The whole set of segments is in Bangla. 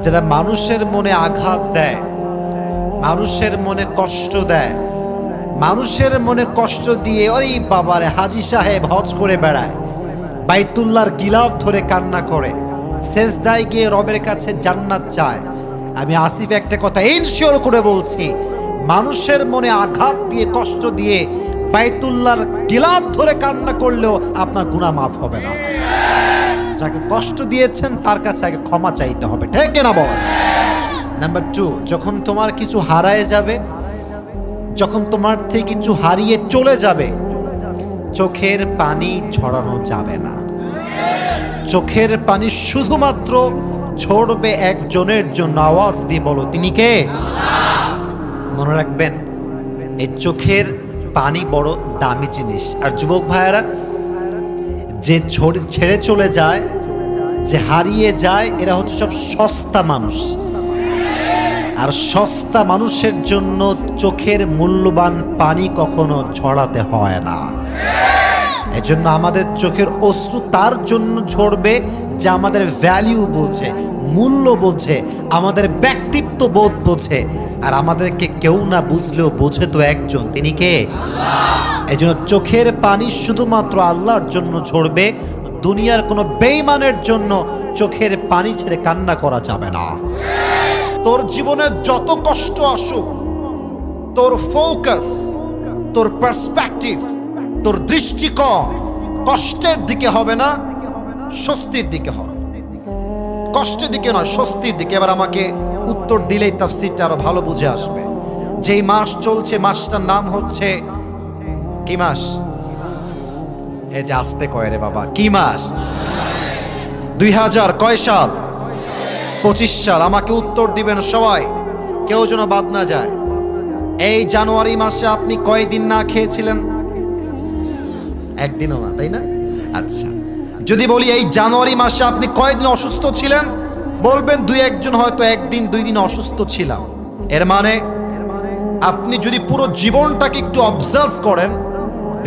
যারা মানুষের মনে আঘাত দেয়, মানুষের মনে কষ্ট দেয়, মানুষের মনে কষ্ট দিয়ে ওরে বাবারে হাজী সাহেব হজ করে বেড়ায়, বাইতুল্লাহর গিলাফ ধরে কান্না করে, সেজদায় গিয়ে রবের কাছে জান্নাত চায়। আমি আসিফ একটা কথা ইনশিওর করে বলছি, মানুষের মনে আঘাত দিয়ে কষ্ট দিয়ে বাইতুল্লাহর গিলাফ ধরে কান্না করলেও আপনার গুনাহ মাফ হবে না। যাকে কষ্ট দিয়েছেন তার কাছে আগে ক্ষমা চাইতে হবে, ঠিক না বল? নাম্বার 2, যখন তোমার কিছু হারায় যাবে, যখন তোমার থেকে কিছু হারিয়ে চলে যাবে, চোখের পানি ঝরানো যাবে না। চোখের পানি শুধুমাত্র ঝরবে একজনের জন্য। আওয়াজ দিয়ে বলো, তিনি কে? মনে রাখবেন, এই চোখের পানি বড় দামি জিনিস। আর যুবক ভাইয়েরা, যে ছেড়ে চলে যায়, যে হারিয়ে যায়, এরা হচ্ছে সব সস্তা মানুষ। আর সস্তা মানুষের জন্য চোখের মূল্যবান পানি কখনো ঝরাতে হয় না। এজন্য আমাদের চোখের অশ্রু তার জন্য ঝরবে যে আমাদের ভ্যালিউ বোঝে, মূল্য বোঝে, আমাদের ব্যক্তিত্ব বোধ বোঝে। আর আমাদেরকে কেউ না বুঝলেও বোঝে তো একজন, তিনি কে? এজন্য চোখের পানি শুধুমাত্র আল্লাহর জন্য ঝরবে। দুনিয়ার কোনো বেঈমানের জন্য চোখের পানি ছেড়ে কান্না করা যাবে না। তোর জীবনে যত কষ্ট আসুক, তোর ফোকাস, তোর পার্সপেক্টিভ, তোর দৃষ্টিকোণ কষ্টের দিকে হবে না, স্বস্তির দিকে হবে। কষ্টের দিকে নয়, স্বস্তির দিকে। এবার আমাকে উত্তর দিলেই তাফসীরটা আরো ভালো বুঝে আসবে। যেই মাস চলছে, মাসটার নাম হচ্ছে কি মাস? এই যে আসতে কয় রে বাবা, কি মাস? 2000 কয় সাল? 25 সাল। আমাকে উত্তর দিবেন সবাই, কেউ যেন বাদ না যায়। এই জানুয়ারি মাসে আপনি কয়দিন না খেয়েছিলেন? একদিনও না, তাই না? আচ্ছা, যদি বলি এই জানুয়ারি মাসে আপনি কয়দিন অসুস্থ ছিলেন, বলবেন 2-1 জন হয়তো 1 2 দিন অসুস্থ ছিলাম। এর মানে আপনি যদি পুরো জীবনটাকে একটু অবজার্ভ করেন,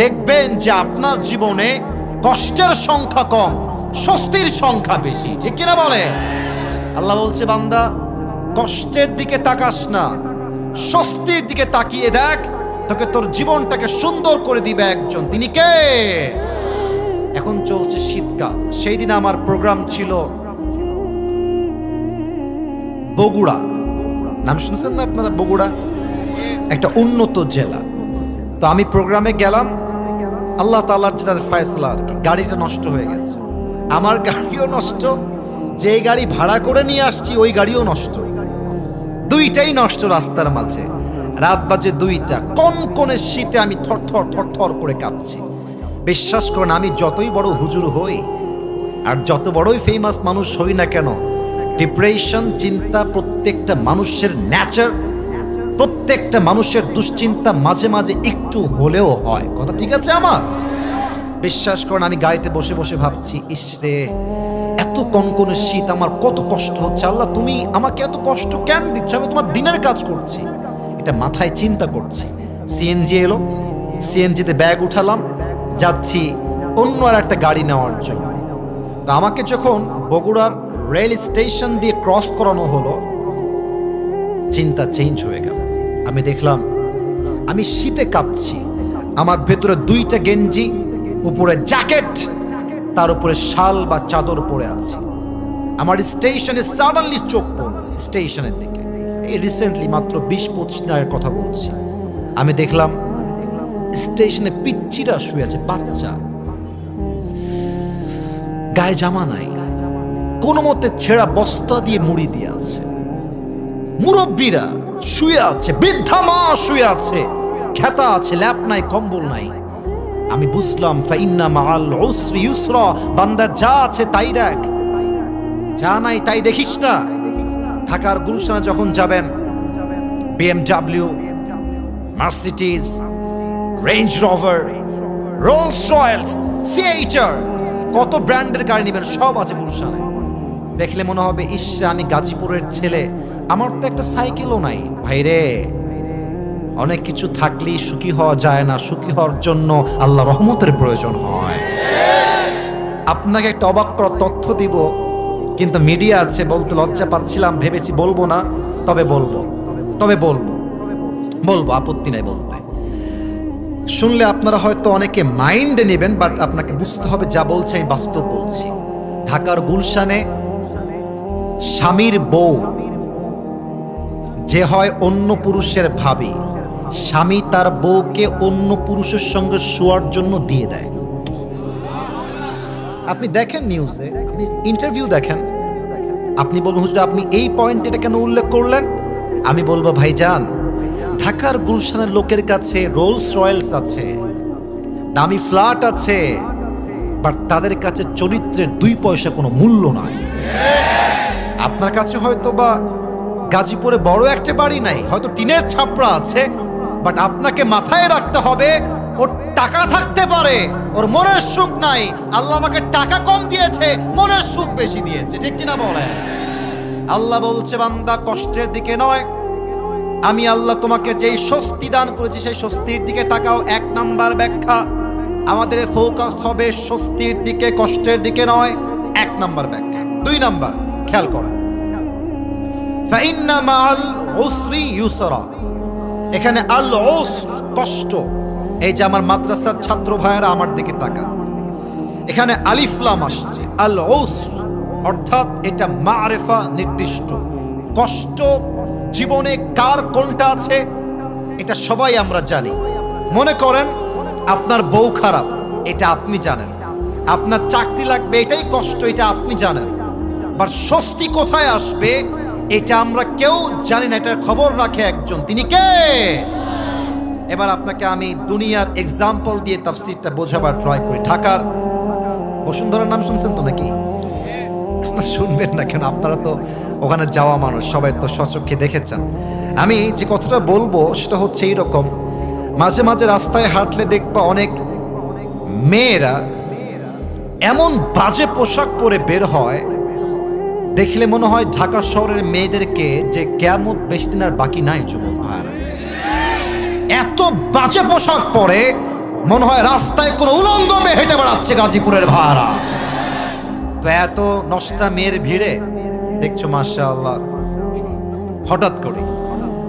দেখবেন যে আপনার জীবনে কষ্টের সংখ্যা কম, স্বস্তির সংখ্যা বেশি, ঠিক কিনা বলে? আল্লাহ বলছে, বান্দা কষ্টের দিকে তাকাস না, স্বস্তির দিকে তাকিয়ে দেখ, তোকে তোর জীবনটাকে সুন্দর করে দিবে একজন, তিনি কে? এখন চলছে শীতকাল। সেই দিন আমার প্রোগ্রাম ছিল বগুড়া। নাম শুনছেন না আপনারা? বগুড়া একটা উন্নত জেলা। তো আমি প্রোগ্রামে গেলাম, আল্লাহ তাআলার যেটা ফয়সালা আর কি, গাড়িটা নষ্ট হয়ে গেছে। আমার গাড়িও নষ্ট, যে গাড়ি ভাড়া করে নিয়ে আসছি ওই গাড়িও নষ্ট, দুইটাই নষ্ট রাস্তার মাঝে। রাত বাজে 2টা, কনকনে শীতে আমি থরথর করে কাঁপছি। বিশ্বাস করেন, আমি যতই বড় হুজুর হই আর যত বড়ই ফেমাস মানুষ হই না কেন, ডিপ্রেশন, চিন্তা প্রত্যেকটা মানুষের নেচার, প্রত্যেকটা মানুষের দুশ্চিন্তা মাঝে মাঝে একটু হলেও হয়। কথা ঠিক আছে আমার? বিশ্বাস করেন, আমি গাড়িতে বসে বসে ভাবছি, ইসরে এত কনকনে শীত, আমার কত কষ্ট হচ্ছে। আল্লাহ, তুমি আমাকে এত কষ্ট কেন দিচ্ছ? আমি তোমার দিনের কাজ করছি, এটা মাথায় চিন্তা করছি। সিএনজি এলো, সিএনজিতে ব্যাগ উঠালাম, যাচ্ছি অন্য আর একটা গাড়ি নেওয়ার জন্য। তো আমাকে যখন বগুড়ার রেল স্টেশন দিয়ে ক্রস করানো হলো, চিন্তা চেঞ্জ হয়ে গেল। আমি দেখলাম আমি শীতে কাঁপছি, আমার ভেতরে 2টা গেঞ্জি, উপরে জ্যাকেট, তার উপরে শাল বা চাদর পরে আছি। আমার স্টেশনে সাডেনলি চোখ পড়ল স্টেশনের দিকে। এই রিসেন্টলি মাত্র 20-25 দিনের কথা বলছি। আমি দেখলাম স্টেশনে পিচ্চিরা শুয়ে আছে, বাচ্চা, গায়ে জামা নাই, কোনো মতে ছেঁড়া বস্তা দিয়ে মুড়ি দিয়ে আছে। মুরব্বীরা শুয়ে আছে, বৃদ্ধা মা শুয়ে আছে, খেতা আছে, ল্যাপ নাই, কম্বল নাই। আমি বুঝলাম, ফাইন্না মাআল উসরি ইউসরা, বান্দা যা আছে তাই দেখ, যা নাই তাই দেখিস না। ঢাকার গুলশানে যখন যাবেন, BMW, Mercedes, range rover, Rolle's Royals, C-HR, কত ব্র্যান্ডের গাড়ি নেবেন, সব আছে গুলশানে। দেখলে মনে হবে, ইসরা আমি গাজীপুরের ছেলে, আমার তো একটা সাইকেলও নাই। ভাইরে, অনেক কিছু থাকলেই সুখী হওয়া যায় না, সুখী হওয়ার জন্য আল্লাহ রহমতের প্রয়োজন হয়। আপনাকে একটা অবাক করার তথ্য দিব, কিন্তু মিডিয়া আছে, বলতে লজ্জা পাচ্ছিলাম, ভেবেছি বলবো না, তবে বলবো, বলবো, আপত্তি নাই বলতে। শুনলে আপনারা হয়তো অনেকে মাইন্ডে নেবেন, বাট আপনাকে বুঝতে হবে যা বলছে আমি বাস্তব বলছি। ঢাকার গুলশানে স্বামীর বউ যে হয় অন্য পুরুষের ভাবি, স্বামী তার বউকে অন্য পুরুষের সঙ্গে শোয়ার জন্য দিয়ে দেয়। আপনি দেখেন নিউজে, আপনি ইন্টারভিউ দেখেন, আপনি বলবেন হুজুর আপনি এই পয়েন্ট এটা কেন উল্লেখ করলেন? আমি বলবো ভাইজান, ঢাকার গুলশানের লোকের কাছে রোলস রয়েলস আছে, দামি ফ্ল্যাট আছে, বাট তাদের কাছে চরিত্রের 2 পয়সা কোনো মূল্য নাই। আপনার কাছে হয়তো বা গাজীপুরে বড় একটা বাড়ি নাই, হয়তো টিনের ছাপড়া আছে, বাট আপনাকে মাথায় রাখতে হবে ওর টাকা থাকতে পারে, ওর মনের সুখ নাই। আল্লাহ আমাকে টাকা কম দিয়েছে, মনের সুখ বেশি দিয়েছে, ঠিক কিনা বলেন? আল্লাহ বলছে বান্দা কষ্টের দিকে নয়, আমি আল্লাহ তোমাকে যেই স্বস্তি দান করেছি সেই স্বস্তির দিকে তাকাও। 1 নাম্বার ব্যাখ্যা, আমাদের ফোকাস হবে স্বস্তির দিকে, কষ্টের দিকে নয়। 1 নাম্বার ব্যাখ্যা। 2 নাম্বার খেয়াল করেন, ফাইন্না মাআল উসরি ইউসরা, এখানে আল উসর কষ্ট। এই যে আমার মাদ্রাসার ছাত্র ভাইয়েরা আমার দিকে তাকান, এখানে আলিফ লাম আসছে, আল উসর অর্থাৎ এটা মারিফা, নির্দিষ্ট। কষ্ট জীবনে কার কোনটা আছে এটা সবাই আমরা জানি। মনে করেন আপনার বউ খারাপ, এটা আপনি জানেন, আপনার চাকরি লাগবে, এটাই কষ্ট, এটা আপনি জানেন। বাট স্বস্তি কোথায় আসবে এটা আমরা কেউ জানি না, এটার খবর রাখে একজন, তিনি কে? এবার আপনাকে আমি দুনিয়ার এক্সাম্পল দিয়ে তাফসীরটা বোঝাবার ট্রাই করি। ঢাকার বসুন্ধরার নাম শুনছেন তো নাকি? আপনারা শুনবেন না কেন, আপনারা তো ওখানে যাওয়া মানুষ, সবাই তো স্বচক্ষে দেখেছেন। আমি যে কথাটা বলবো সেটা হচ্ছে এইরকম, মাঝে মাঝে রাস্তায় হাঁটলে দেখবা অনেক মেয়েরা এমন বাজে পোশাক পরে বের হয়, দেখলে মনে হয় ঢাকা শহরের মেয়েদেরকে যে কিয়ামত বেশি দিন আর বাকি নাই। যুবক ভাইরা এত বাজে পোশাক পরে মনে হয় রাস্তায় কোনো উলঙ্গ মেয়ে হেঁটে বেড়াচ্ছে গাজীপুরের ভাইরা। তো এত নষ্টা মেয়ের ভিড়ে দেখছো মাশাআল্লাহ, হঠাৎ করে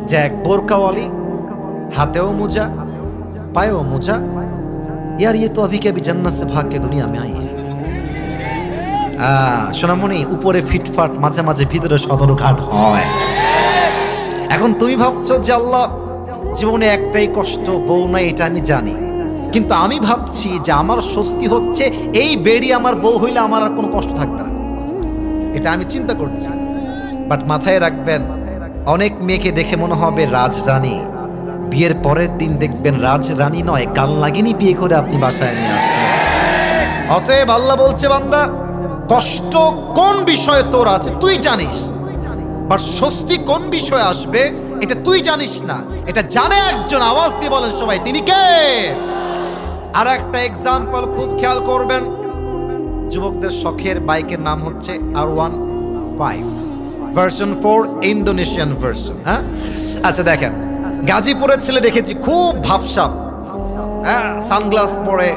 যে এক বোরকাওয়ালি, হাতেও মোজা, পায়েও মোজা, यार ये तो अभी के अभी जन्नत से भाग के दुनिया में आई है। সোনামণি উপরে ফিটফাট, মাঝে মাঝে ভিতরে সদরঘাট হয়। এখন তুমি ভাবছো যে আল্লাহ জীবনে একটাই কষ্ট, বউ নাই, এটা আমি জানি, কিন্তু আমি ভাবছি যে আমার স্বস্তি হচ্ছে এই বেড়ি আমার বউ হইলে আমার আর কোনো কষ্ট থাকবে না, এটা আমি চিন্তা করছি। বাট মাথায় রাখবেন, অনেক মেয়েকে দেখে মনে হবে রাজরানী, বিয়ের পরের দিন দেখবেন রাজরানী নয়, কাল লাগিনি বিয়ে করে আপনি বাসায় নিয়ে আসছেন। অতএব আল্লাহ বলছে বান্দা কষ্ট কোন বিষয়ে তোর আছে তুই জানিস, বাট স্বস্তি কোন বিষয়ে আসবে এটা তুই জানিস না, এটা জানে একজন। আওয়াজ দিয়ে বলেন সবাই, তিনি কে? আর একটা এক্সাম্পল খুব খেয়াল করবেন, যুবকদের শখের বাইকের নাম হচ্ছে R15 ভার্সন 4 ইন্দোনেশিয়ান ভার্সন। হ্যাঁ, আচ্ছা দেখেন, গাজীপুরের ছেলে দেখেছি খুব ভাবসাব, হ্যাঁ, সানগ্লাস পরে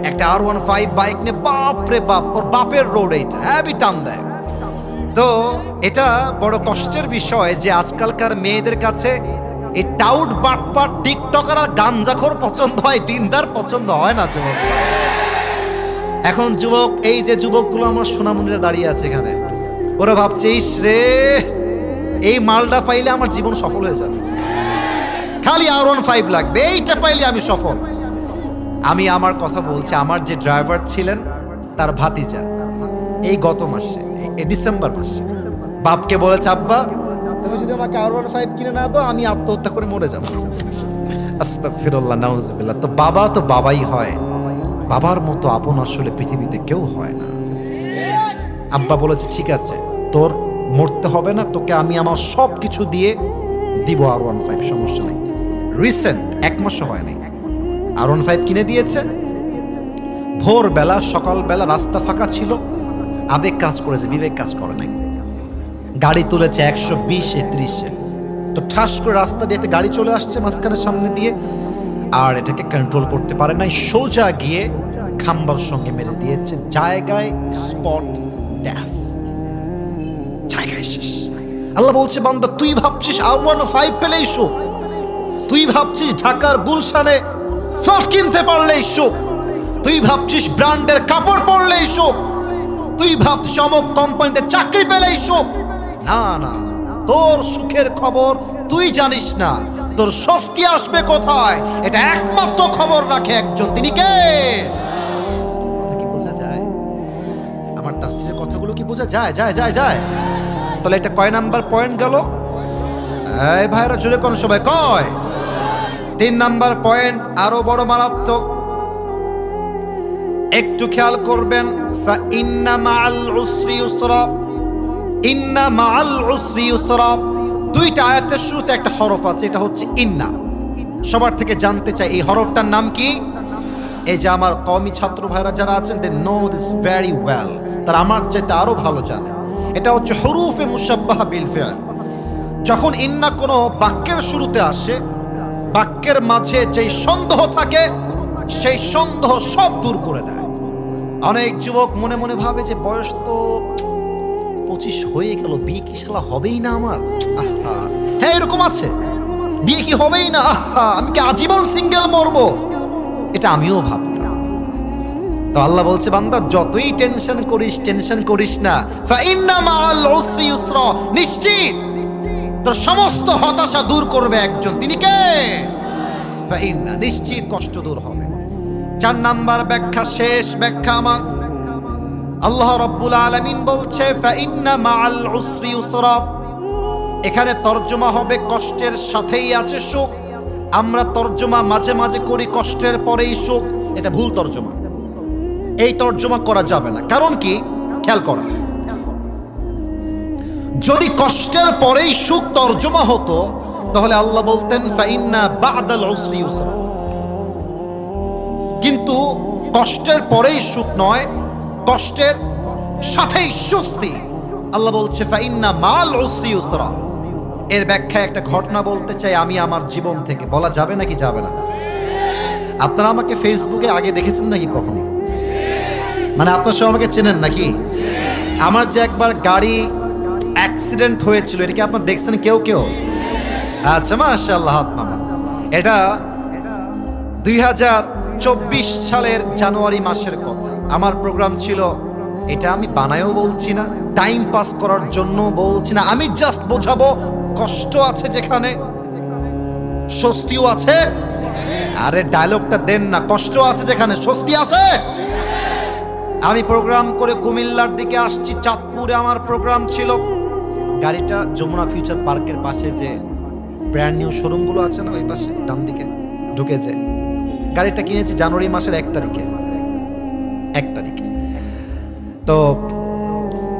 একটা R15 বাইক নিয়ে, বাপ রে বাপ, ওর বাপের রোড, এটা হ্যাভি টান দেয়। তো এটা বড় কষ্টের বিষয় যে আজকালকার মেয়েদের কাছে এই টাউট, বাটপাট, টিকটকার আর গাঞ্জাখোর পছন্দ হয়, দিনদার পছন্দ হয় না যুবক। এখন যুবক, এই যে যুবকগুলো আমার সোনামণিরা দাঁড়িয়ে আছে এখানে, ওরা ভাবছে ইস রে, এই মালটা পাইলে আমার জীবন সফল হয়ে যাবে, খালি R15 লাগবে, এইটা পাইলে আমি সফল। আমি আমার কথা বলছি, আমার যে ড্রাইভার ছিলেন তার ভাতিজা এই গত মাসে, এই ডিসেম্বর মাসে বাপকে বলেছে, আব্বা তুমি যদি আমাকে R15 কিনে না দাও আমি আত্মহত্যা করে মরে যাবো। আস্তাগফিরুল্লাহ, নাউজুবিল্লাহ। তো বাবা তো বাবাই হয়, বাবার মতো আপন আসলে পৃথিবীতে কেউ হয় না। আব্বা বলেছে ঠিক আছে, তোর মরতে হবে না, তোকে আমি আমার সব কিছু দিয়ে দিব R15, সমস্যা নেই। রিসেন্ট 1 মাসও হয় নাই, R15 কিনে দিয়েছে। ভোরবেলা, সকালবেলা রাস্তা ফাঁকা ছিল, আবেগ কাজ করেছে, বিবেক কাজ করে নাই। গাড়ি তুলেছে 120-এ 30-এ, তো ঠাস করে রাস্তা দিয়ে একটা গাড়ি চলে আসছে মাঝখানের সামনে দিয়ে, আর এটাকে কন্ট্রোল করতে পারে নাই, সোজা গিয়ে খাম্বার সঙ্গে মেরে দিয়েছে, জায়গায় স্পট ডেথ। ইস। আল্লাহ বলছে বান্দা তুই ভাবছিস R15 পেলেই সুখ, তুই ভাবছিস ঢাকার গুলশানে ফ্ল্যাট কিনতে পারলেই সুখ, তুই ভাবছিস ব্র্যান্ডের কাপড় পরলেই সুখ, তুই ভাবছিস অমুক কোম্পানিতে চাকরি পেলেই সুখ। না না, তোর সুখের খবর তুই জানিস না, তোর স্বস্তি আসবে কোথায় এটা একমাত্র খবর রাখে একজন, তিনি কে? কথা কি বোঝা যায়? আমার তাফসীরের কথাগুলো কি বোঝা যায়? যায় যায় যায়। তাহলে এটা কয় নাম্বার পয়েন্ট গেল? এই ভাইরা জুড়ে কোন সবাই কয়? 3 নাম্বার পয়েন্ট আরো বড় মারাত্মক, একটু খেয়াল করবেন। ইন্না মাআল উসরি ইউসরা, ইন্না মাআল উসরি ইউসরা। দুইটা আয়াতের শুরুতে একটা হরফ আছে, এটা হচ্ছে ইন্না। সবার থেকে জানতে চাই এই হরফটার নাম কি? এই যে আমার কওমি ছাত্র ভাইরা যারা আছেন, they know this very well, তারা আমার চাইতে আরো ভালো জানে। এটা হচ্ছে হুরুফে মুশাব্বাহা বিল ফি'ল। যখন ইন্না কোনো বাক্যের শুরুতে আসে, বাক্যের মাঝে যেই সন্দেহ থাকে সেই সন্দেহ সব দূর করে দেয়। অনেক যুবক মনে মনে ভাবে যে বয়স তো 25 হয়ে গেল, বিয়ে কি শালা হবেই না আমার? আহা, হ্যাঁ এরকম আছে, বিয়ে কি হবেই না, আহা আমি কি আজীবন সিঙ্গেল মরবো? এটা আমিও ভাবতাম। তো আল্লাহ বলছে বান্দা যতই টেনশন করিস না, ফা ইন্না মাআল উসরি ইউসরা, নিশ্চিত তোর সমস্ত হতাশা দূর করবে একজন, তিনি কে? ফা ইন্না, নিশ্চিত কষ্ট দূর হবে। 4 নাম্বার ব্যাখ্যা, শেষ ব্যাখ্যা আমার, আল্লাহ রাব্বুল আলামিন বলছে ফা ইন্না মাআল উসরি ইউসরা। এখানে তরজমা হবে কষ্টের সাথেই আছে সুখ। আমরা তরজমা মাঝে মাঝে করি কষ্টের পরেই সুখ, এটা ভুল তরজমা। এই তরজমা করা যাবে না। কারণ কি? খেয়াল করা, যদি কষ্টের পরেই সুখ তরজমা হতো তাহলে আল্লাহ বলতেন ফা ইন্না বা'দাল উসরি ইউসরা। কিন্তু কষ্টের পরেই সুখ নয়, কষ্টের সাথেই স্বস্তি। আল্লাহ বলছে ফা ইন্না মা'আল উসরি ইউসরা। এর ব্যাখ্যায় একটা ঘটনা বলতে চাই আমি আমার জীবন থেকে। বলা যাবে নাকি যাবে না? আপনারা আমাকে ফেসবুকে আগে দেখেছেন নাকি কখনো? মানে আপনার সব আমাকে চেনেন নাকি? আমার যে একবার গাড়ি অ্যাক্সিডেন্ট হয়েছিল, এটা কি আপনারা দেখছেন কেউ কেউ? আচ্ছা মাশাআল্লাহ, হাত নামান। এটা 2024 সালের জানুয়ারি মাসের কথা। আমার প্রোগ্রাম ছিল, এটা আমি বানায়ও বলছি না, টাইম পাস করার জন্য বলছি না, আমি জাস্ট বোঝাবো কষ্ট আছে যেখানে স্বস্তিও আছে। আরে ডায়লগটা দেন না, কষ্ট আছে যেখানে স্বস্তি আছে। আমি প্রোগ্রাম করে কুমিল্লার দিকে আসছি, চাঁদপুরে আমার প্রোগ্রাম ছিল। গাড়িটা যমুনা ফিউচার পার্কের পাশে যে ব্র্যান্ড নিউ শোরুমগুলো আছে না, ওই পাশে ডান দিকে ঢুকেছে। গাড়িটা কিনেছি জানুয়ারি মাসের 1 তারিখে। তো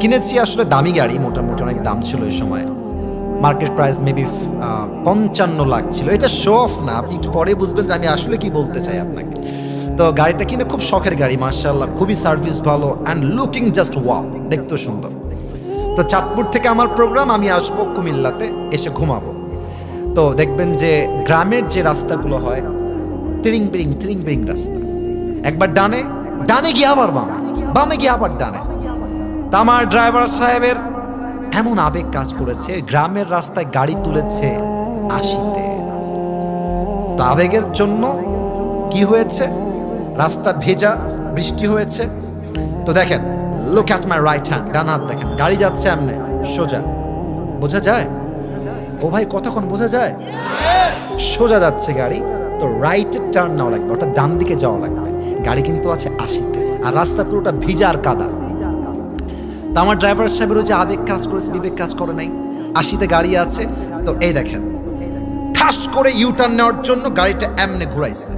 কিনেছি আসলে দামি গাড়ি, মোটামুটি অনেক দাম ছিল ওই সময়। মার্কেট প্রাইস মেবি 55 লাখ ছিল। এটা শো অফ না, আপনি একটু পরে বুঝবেন যে আমি আসলে কি বলতে চাই আপনাকে। তো গাড়িটা কিনে খুব শখের গাড়ি, মাশাআল্লাহ, খুবই সার্ভিস ভালো অ্যান্ড লুকিং জাস্ট ওয়াও, দেখতেও সুন্দর। তো চাঁদপুর থেকে আমার প্রোগ্রাম, আমি আসবো কুমিল্লাতে, এসে ঘুমাবো। তো দেখবেন যে গ্রামের যে রাস্তাগুলো হয় টিরিং বিরিং রাস্তা, একবার ডানে গিয়ে আবার বামে গিয়ে আবার ডানে। তা আমার ড্রাইভার সাহেবের এমন আবেগ কাজ করেছে, গ্রামের রাস্তায় গাড়ি তুলেছে 80-তে। তো আবেগের জন্য কি হয়েছে, রাস্তা ভেজা, বৃষ্টি হয়েছে। তো দেখেন, look at my right hand, ডান হাত দেখেন, গাড়ি যাচ্ছে এমনে সোজা। বোঝা যায়? ও ভাই কতক্ষণ বোঝা যায়? সোজা যাচ্ছে গাড়ি, তো রাইটে টার্ন নেওয়া লাগবে, ওটা ডান দিকে যাওয়া লাগবে। গাড়ি কিন্তু আছে 80-তে, আর রাস্তা পুরোটা ভিজা আর কাদা। তো আমার ড্রাইভার সাহেবের যে আবেগ কাজ করেছে, বিবেক কাজ করে নাই। 80-তে গাড়ি আছে, তো এই দেখেন ঠাস করে ইউটার্ন নেওয়ার জন্য গাড়িটা এমনে ঘুরাইছে।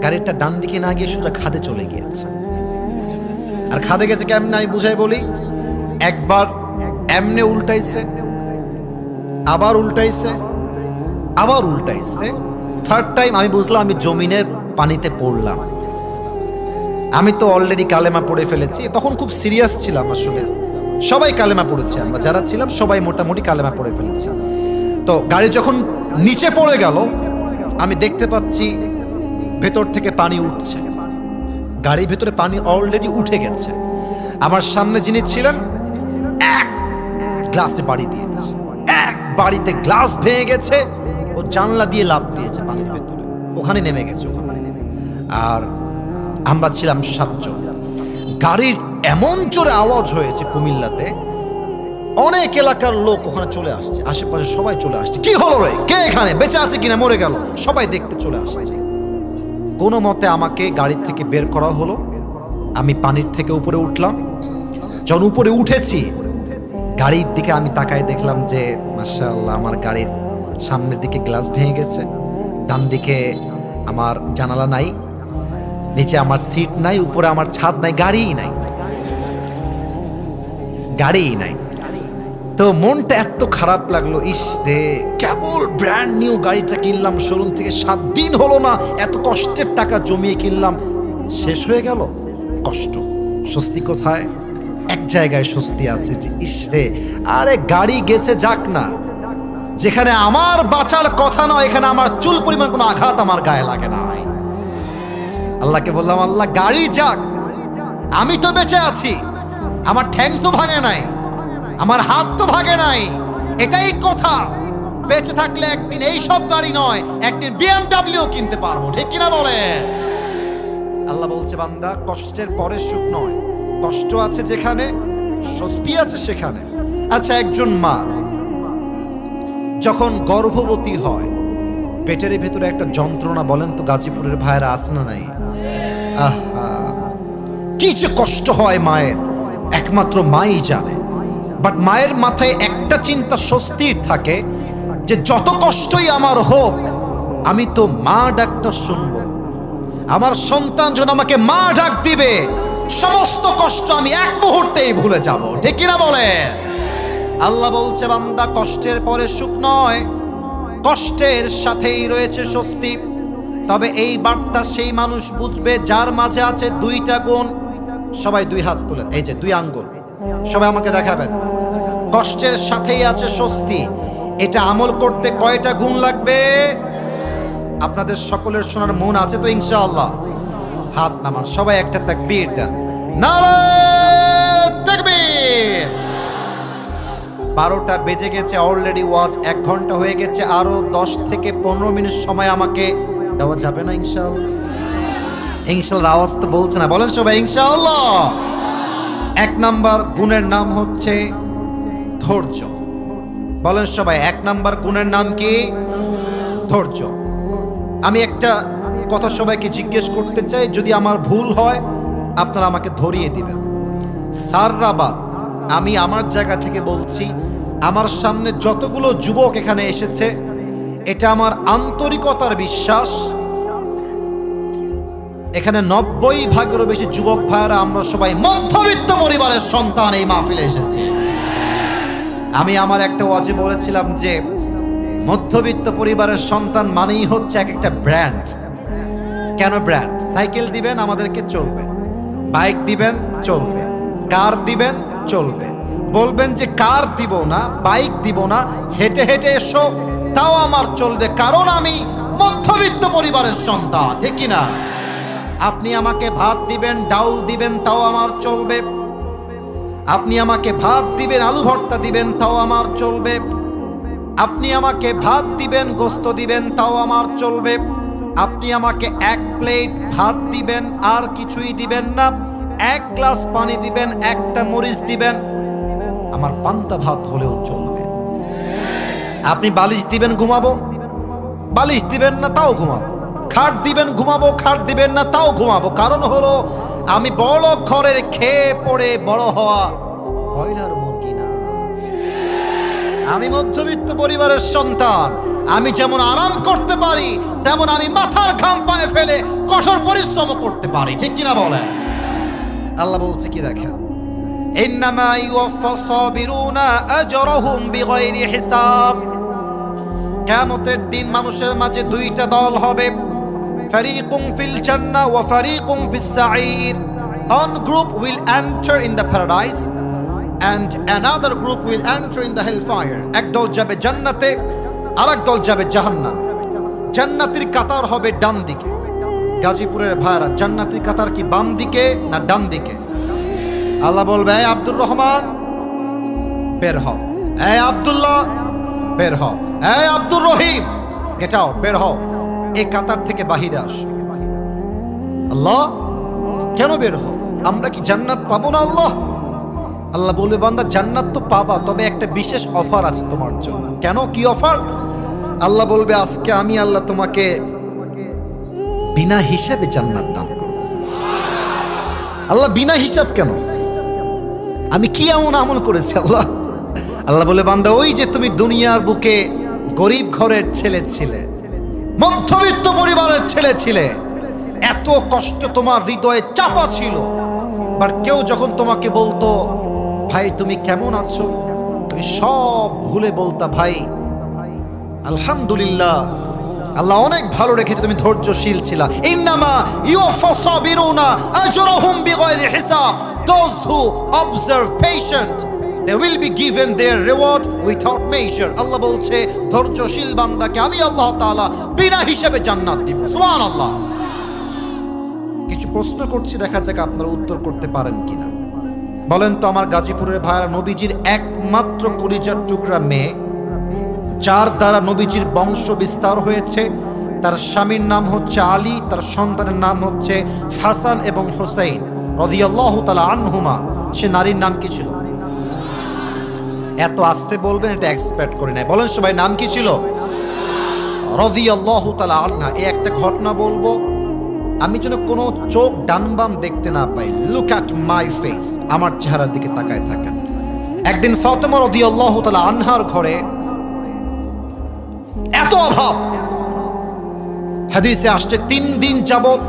গাড়িটা ডান দিকে না গিয়ে সোজা খাদে চলে গিয়েছে। আর খাদে গেছে কেমনে আমি বুঝাই বলি। একবার এমনে উল্টাইছে, আবার উল্টাইছে, থার্ড টাইম আমি বুঝলাম আমি জমিনের পানিতে পড়লাম। আমি তো অলরেডি কালেমা পড়ে ফেলেছি, তখন খুব সিরিয়াস ছিলাম। আসলে সবাই কালেমা পড়েছে, আমরা যারা ছিলাম সবাই মোটামুটি কালেমা পড়ে ফেলেছি। তো গাড়ি যখন নিচে পড়ে গেল, আমি দেখতে পাচ্ছি ভেতর থেকে পানি উঠছে। গাড়ির ভেতরে পানি অলরেডি উঠে গেছে। আমার সামনে যিনি ছিলেন এক গ্লাসে বাড়ি দিয়েছে, এক বাড়িতে গ্লাস ভেঙে গেছে। ও জানলা দিয়ে লাফ দিয়েছে পানির ভেতরে, ওখানে নেমে গেছে ওখানে। আর আমরা ছিলাম 7 জন। গাড়ির এমন জোরে আওয়াজ হয়েছে কুমিল্লাতে, অনেক এলাকার লোক ওখানে চলে আসছে, আশেপাশে সবাই চলে আসছে। কি হলো রে, কে এখানে, বেঁচে আছে কিনা মরে গেল, সবাই দেখতে চলে আসছে। কোনো মতে আমাকে গাড়ি থেকে বের করা হলো। আমি পানির থেকে উপরে উঠলাম। যখন উপরে উঠেছি, গাড়ির দিকে আমি তাকায় দেখলাম যে মাশাআল্লাহ আমার গাড়ির সামনের দিকে গ্লাস ভেঙে গেছে, ডান দিকে আমার জানালা নাই, নিচে আমার সিট নাই, উপরে আমার ছাদ নাই, গাড়িই নাই, গাড়িই নাই। তো মনটা এত খারাপ লাগলো, ইস রে, কেবল ব্র্যান্ড নিউ গাড়িটা কিনলাম শোরুম থেকে, 7 দিন হলো না, এত কষ্টের টাকা জমিয়ে কিনলাম, শেষ হয়ে গেল। কষ্ট, স্বস্তি কোথায়? এক জায়গায় স্বস্তি আছে যে ইস রে, আরে গাড়ি গেছে যাক না, যেখানে আমার বাঁচার কথা নয়, এখানে আমার চুল পরিমাণ কোনো আঘাত আমার গায়ে লাগে না। আল্লাহকে বললাম, আল্লাহ গাড়ি যাক, আমি তো বেঁচে আছি, আমার ঠ্যাং তো ভাঙে নাই, আমার হাত তো ভাগে নাই, এটাই কথা। বেঁচে থাকলে একদিন এই সব গাড়ি নয়, একদিন BMW কিনতে পারবো, ঠিক কিনা বলে? আল্লাহ বলছে, বান্দা কষ্টের পরে সুখ নয়, কষ্ট আছে যেখানে স্বস্তি আছে সেখানে। আচ্ছা, একজন মা যখন গর্ভবতী হয়, পেটের ভেতরে একটা যন্ত্রণা, বলেন তো গাজীপুরের ভাইয়েরা আছে না নাই? আহা, কি যে কষ্ট হয় মায়ের, একমাত্র মাই জানে। বাট মায়ের মাথায় একটা চিন্তা স্বস্তির থাকে যে যত কষ্টই আমার হোক, আমি তো মা ডাকটা শুনবো, আমার সন্তান যখন আমাকে মা ডাক দিবে, সমস্ত কষ্ট আমি এক মুহূর্তেই ভুলে যাব, ঠিক কিনা বলে? আল্লাহ বলছে, বান্দা কষ্টের পরে সুখ নয়, কষ্টের সাথেই রয়েছে স্বস্তি। তবে এই বার্তা সেই মানুষ বুঝবে যার মাঝে আছে 2টা গুণ। সবাই 2 হাত তোলেন, এই যে 2 আঙ্গুল, সবাই আমাকে দেখাবেন। কষ্টের সাথেই আছে স্বস্তি, এটা আমল করতে কয়টা গুণ লাগবে? আপনাদের সকলের শোনার মন আছে তো ইনশাআল্লাহ? হাত নামান, সবাই একটা তাকবীর দেন, নারায়ে তাকবীর। 12টা বেজে গেছে, অলরেডি ওয়াজ 1 ঘন্টা হয়ে গেছে, আরো 10 থেকে 15 মিনিট সময় আমাকে দেওয়া যাবে না ইনশাআল্লাহ? ইনশাআল্লাহ আওয়াজ তো বলছে না, বলেন সবাই ইনশাআল্লাহ। 1 নাম্বার গুণের নাম হচ্ছে ধৈর্য। বলেন সবাই, 1 নাম্বার গুণের নাম কি? ধৈর্য। আমি একটা কথা সবাইকে জিজ্ঞেস করতে চাই, যদি আমার ভুল হয় আপনারা আমাকে ধরিয়ে দিবেন। সাররাবাদ, আমি আমার জায়গা থেকে বলছি, আমার সামনে যতগুলো যুবক এখানে এসেছে, এটা আমার আন্তরিকতার বিশ্বাস, এখানে 90% বেশি যুবক ভাইয়েরা আমরা সবাই মধ্যবিত্ত পরিবারের সন্তান এই মাহফিলে এসেছি। আমি আমার একটা ওয়াজে বলেছিলাম যে মধ্যবিত্ত পরিবারের সন্তান মানেই হচ্ছে এক একটা ব্র্যান্ড। কেন ব্র্যান্ড? সাইকেল দিবেন আমাদেরকে চলবে, বাইক দিবেন চলবে, কার দিবেন চলবে, বলবেন যে কার দিব না, বাইক দিব না, হেঁটে হেঁটে এসো তাও আমার চলবে, কারণ আমি মধ্যবিত্ত পরিবারের সন্তান, ঠিক কিনা? আপনি আমাকে ভাত দিবেন, ডাউল দিবেন, তাও আমার চলবে। আপনি আমাকে ভাত দিবেন, আলু ভর্তা দিবেন, তাও আমার চলবে। আপনি আমাকে ভাত দিবেন, গোস্ত দিবেন, তাও আমার চলবে। আপনি আমাকে 1 প্লেট ভাত দিবেন, আর কিছুই দিবেন না, 1 গ্লাস পানি দিবেন, 1টা মরিচ দিবেন, আমার পান্তা ভাত হলেও চলবে। আপনি বালিশ দিবেন, ঘুমাবো, বালিশ দিবেন না তাও ঘুমাবো। খাট দিবেন, ঘুমাবো, খাট দিবেন না তাও ঘুমাবো। কারণ হলো আমি বড় ঘরের খেয়ে পড়ে বড় হওয়া ব্রয়লার মুরগি না, আমি মধ্যবিত্ত পরিবারের সন্তান। আমি যেমন আরাম করতে পারি, তেমন আমি মাথার ঘাম পায়ে ফেলে কঠোর পরিশ্রম করতে পারি, ঠিক কিনা বলেন? আল্লাহ বলছে কি দেখেন, ইন্নামা ইউওয়াফাস সাবিরুনা আজরাহুম বিগাইরি হিসাব। কিয়ামতের দিন মানুষের মাঝে 2টা দল হবে, ফারিকুম ফিল জান্নাহ ওয়া ফারিকুম ফিস সাঈর। One group will enter in the paradise and another group will enter in the hellfire. এক দল যাবে জান্নাতে, আরেক দল যাবে জাহান্নামে। জান্নাতের কাতার হবে ডান দিকে। গাজীপুরের ভাইরা, জান্নাতের কাতার কি বাম দিকে না ডান দিকে? আল্লাহ বলবে, আব্দুর রহমান বের হও। এই আব্দুল্লাহ বের হও, এই আব্দুর রহিম গেট আউট, বের হও, এই কাতার থেকে বাহিরে আসো। আল্লাহ কেন বের হও? আমরা কি জান্নাত পাবো না? আল্লাহ আল্লাহ বলবে, বান্দা জান্নাত তো পাবা, তবে একটা বিশেষ অফার আছে তোমার জন্য। কেন, কি অফার? আল্লাহ বলবে, আজকে আমি আল্লাহ তোমাকে বিনা হিসাবে জান্নাত দান করব। আল্লাহ বিনা হিসাব কেন? আমি কি এমন আমল করেছি আল্লাহ? আল্লাহ বলে, বান্দা ওই যে তুমি দুনিয়ার বুকে গরিব ঘরের ছেলে ছিলে, মধ্যবিত্ত পরিবারের ছেলে ছিলে, এত কষ্ট তোমার হৃদয়ে চাপা ছিল, আর কেউ যখন তোমাকে বলতো ভাই তুমি কেমন আছো, তুমি সব ভুলে বলতা ভাই আলহামদুলিল্লাহ, আল্লাহ অনেক ভালো রেখেছে, তুমি ধৈর্যশীল ছিলা। ইন্নামা ইউওয়াফাস সাবিরুনা আজরাহুম বিগাইরি হিসাব, those who observe patient they will be given their reward without measure। আল্লাহ বলছে ধৈর্যশীল বান্দাকে আমি আল্লাহ তাআলা বিনা হিসাবে জান্নাত দিব। সুবহানাল্লাহ। কিছু প্রশ্ন করছি, দেখা যাক আপনারা উত্তর করতে পারেন কিনা। বলেন তো আমার গাজীপুরের ভাইরা, নবীজির একমাত্র কলিজার টুকরা মেয়ে, যার দ্বারা নবীজির বংশ বিস্তার হয়েছে, তার স্বামীর নাম হচ্ছে আলী, তার সন্তানের নাম হচ্ছে হাসান এবং হুসাইন রাদিয়াল্লাহু তাআলা আনহুমা, সে নারীর নাম কি ছিল? এত আস্তে বলবেন, এটা এক্সপেক্ট করি নাই। বলেন সবাই, নাম কি ছিল? রাদিয়াল্লাহু তাআলা আনহা। এই একটা ঘটনা বলবো, আমি যেন কোনো চোখ ডান বাম দেখতে না পাই। লুক অ্যাট মাই ফেস, আমার চেহারার দিকে তাকায় থাকেন। একদিন ফাতেমা রাদিয়াল্লাহু তাআলা আনহার ঘরে এত অভাব, হাদিসে আসছে 3 দিন যাবত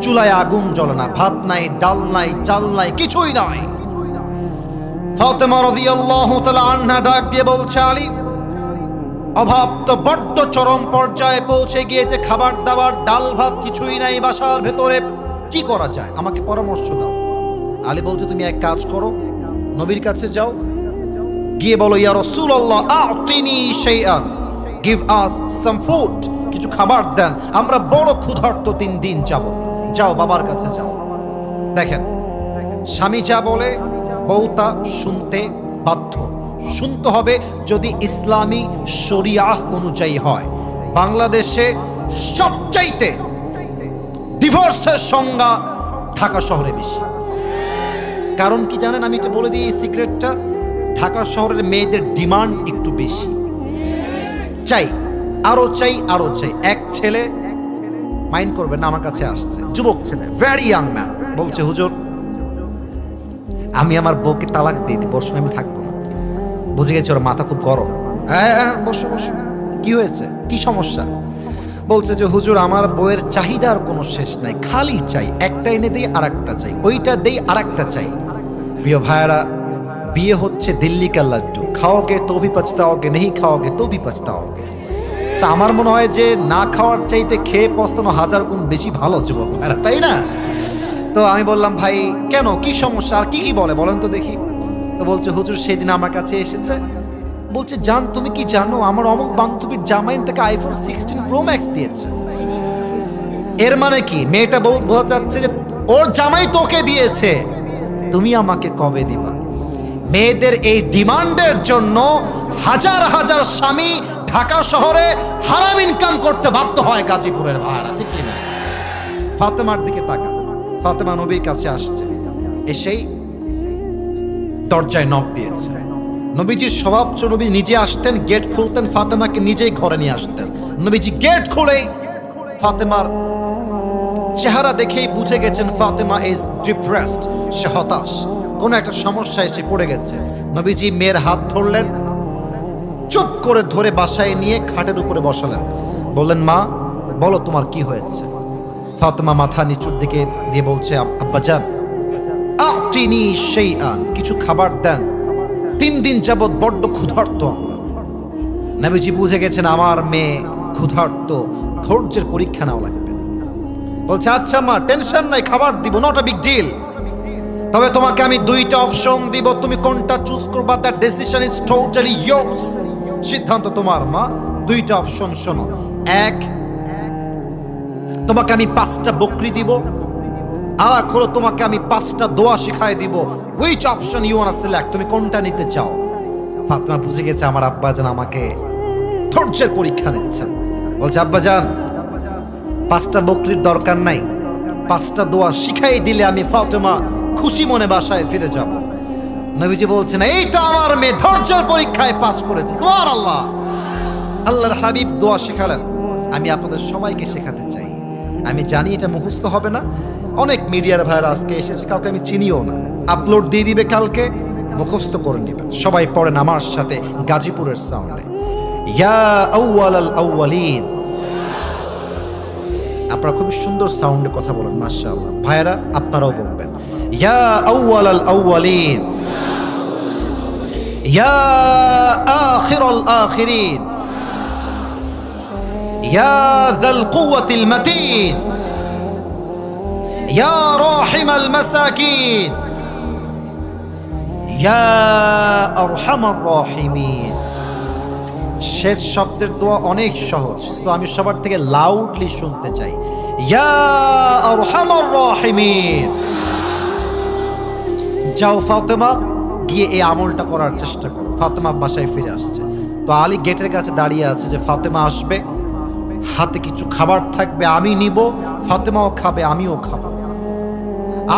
চুলায় আগুন জ্বলে না, ভাত নাই, ডাল নাই, চাল নাই, কিছুই নাই। ফাতেমা রাদিয়াল্লাহু তাআলা আনহা ডাক দিয়ে বলছে, আলী, অভাব তো বড্ড চরম পর্যায়ে পৌঁছে গিয়েছে, খাবার দাবার ডাল ভাত কিছুই নাই বাসার ভেতরে, কি করা যায়, আমাকে পরামর্শ দাও। আলী বলছে, তুমি এক কাজ করো, নবীর কাছে যাও, গিয়ে বলো, ইয়া রাসূলুল্লাহ আ'তিনি শাইআন, গিভ আস সাম ফুড, কিছু খাবার দেন, আমরা বড় ক্ষুধার্ত 3 দিন যাবত। যাও, বাবার কাছে যাও। দেখেন, স্বামী যা বলে বউ তা শুনতে বাধ্য। শুনতে হবে যদি ইসলামী শরিয়াহ অনুযায়ী হয়। বাংলাদেশে সবচাইতে ডিভোর্সের সংখ্যা ঢাকা শহরে বেশি। কারণ কি জানেন? আমি এটা বলে দিই এই সিক্রেটটা, ঢাকা শহরের মেয়েদের ডিমান্ড একটু বেশি, চাই, আরো চাই, আরো চাই। এক ছেলে, মাইন্ড করবেন না, আমার কাছে আসছে, যুবক ছেলে, ভেরি ইয়াং ম্যান, বলছে, হুজুর আমি আমার বউকে তালাক দিয়ে দিই, বর্ষণ আমি থাকবো না। বুঝে গেছে ওর মাথা খুব গরম। বসো বসো, কি হয়েছে, কি সমস্যা? বলছে যে হুজুর আমার বউয়ের চাহিদার কোনো শেষ নাই, খালি চাই, একটা এনে দেই আর একটা চাই, ওইটা দেই আর একটা চাই। প্রিয় ভাইয়েরা, বিয়ে হচ্ছে দিল্লি কা লাড্ডু, খাওগে তো ভি পছতাওগে, নেই খাওগে তো ভি পছতাওগে। তা আমার মনে হয় যে না খাওয়ার চাইতে খেয়ে পস্তানো 1000 গুণ বেশি ভালো যুবক ভাইরা, তাই না? তো আমি বললাম, ভাই কেন, কি সমস্যা, আর কি কি বলে বলেন তো দেখি। তো বলছে, হুজুর সেদিন আমার কাছে এসেছে, বলছে, জান তুমি কি জানো আমার অমুক বান্ধবীর জামাইন থেকে আইফোন 16 প্রো ম্যাক্স দিয়েছে। এর মানে কি? মেয়েটা বোঝা যাচ্ছে যে ওর জামাই তোকে দিয়েছে, তুমি আমাকে কবে দিবা? মেয়েদের এই ডিমান্ডের জন্য হাজার হাজার স্বামী ঢাকা শহরে হারাম ইনকাম করতে বাধ্য হয় গাজীপুরের ভাড়া, ঠিক কিনা? ফাতেমার দিকে তাকান। ফাতেমা নবীর কাছে আসছে, এসেই দরজায় নক দিয়েছে। নবীজির স্বভাব, নবী নিজে আসতেন, গেট খুলতেন, ফাতেমাকে নিজেই ঘরে নিয়ে আসতেন। নবীজি গেট খুলেই ফাতেমার চেহারা দেখেই বুঝে গেছেন ফাতেমা ইজ ডিপ্রেসড, সে হতাশ, কোনো একটা সমস্যায় এসে পড়ে গেছে। নবীজি মেয়ের হাত ধরলেন, চুপ করে ধরে বাসায় নিয়ে খাটের উপরে বসালেন, বললেন, মা বলো তোমার কি হয়েছে? ফাতেমা মাথা নিচুর দিকে দিয়ে বলছে, আব্বাজান আ'তিনি শাইআন, কিছু খাবার দেন, 3 দিন যাবত বড্ড ক্ষুধার্ত আমরা। নবীজি বুঝে গেছেন আমার মেয়ে ক্ষুধার্ত, ধৈর্যের পরীক্ষা নেওয়া লাগবে। বলছে, আচ্ছা মা, টেনশন নাই, খাবার দিব, নট আ বিগ ডিল, তবে তোমাকে আমি 2টা অপশন দিব, তুমি কোনটা চুজ করবা, that decision is totally years, সিদ্ধান্ত তোমার মা। 2টা অপশন শোনো, এক, তোমাকে আমি 5টা বকরি দিব, আর এক হলো তোমাকে আমি 5টা দোয়া শিখাই দিব। Which option you want to select, তুমি কোনটা নিতে চাও? ফাতেমা বুঝে গেছে আমার আব্বাজান আমাকে ধৈর্যের পরীক্ষা নিচ্ছেন। বলছে আব্বাজান 5টা বকরির দরকার নাই, 5টা দোয়া শিখাই দিলে আমি ফাতেমা খুশি মনে বাসায় ফিরে যাব। নবীজি বলছেন এই তো আমার মেয়ে ধৈর্যের পরীক্ষায় পাস করেছে। সুবহানাল্লাহ। আল্লাহর হাবিব দোয়া শেখালেন, আমি আপনাদের সবাইকে শেখাতে চাই। আমি জানি এটা মুখস্থ হবে না, অনেক মিডিয়ার ভাইরা আজকে এসেছে, কাউকে আমি চিনিও না, আপলোড দিয়ে দিবে কালকে, মুখস্থ করে নেবেন। সবাই পড়েন আমার সাথে গাজীপুরের সাউন্ডে, ইয়া আউয়ালাল আউয়ালিন। আপনারা খুবই সুন্দর সাউন্ডে কথা বলেন, মাশাআল্লাহ। ভাইরা আপনারাও বলবেন, ইয়া আউয়ালাল আউয়ালিন, ইয়া আখিরাল আখিরিন, ইয়া যাল কুওয়াতিল মাতিন, ইয়া রাহিমাল মাসাকিন, ইয়া আরহামার রাহিমিন। শেষ শব্দের দোয়া অনেক সহজ, সো আমি সবার থেকে লাউডলি শুনতে চাই, ইয়া আরহামার রাহিমিন। যাও ফাতেমা, গিয়ে এই আমলটা করার চেষ্টা করো। ফাতেমা বাসায় ফিরে আসছে, তো আলী গেটের কাছে দাঁড়িয়ে আছে যে ফাতেমা আসবে, হাতে কিছু খাবার থাকবে, আমি নিব, ফাতেমাও খাবে, আমিও খাবো।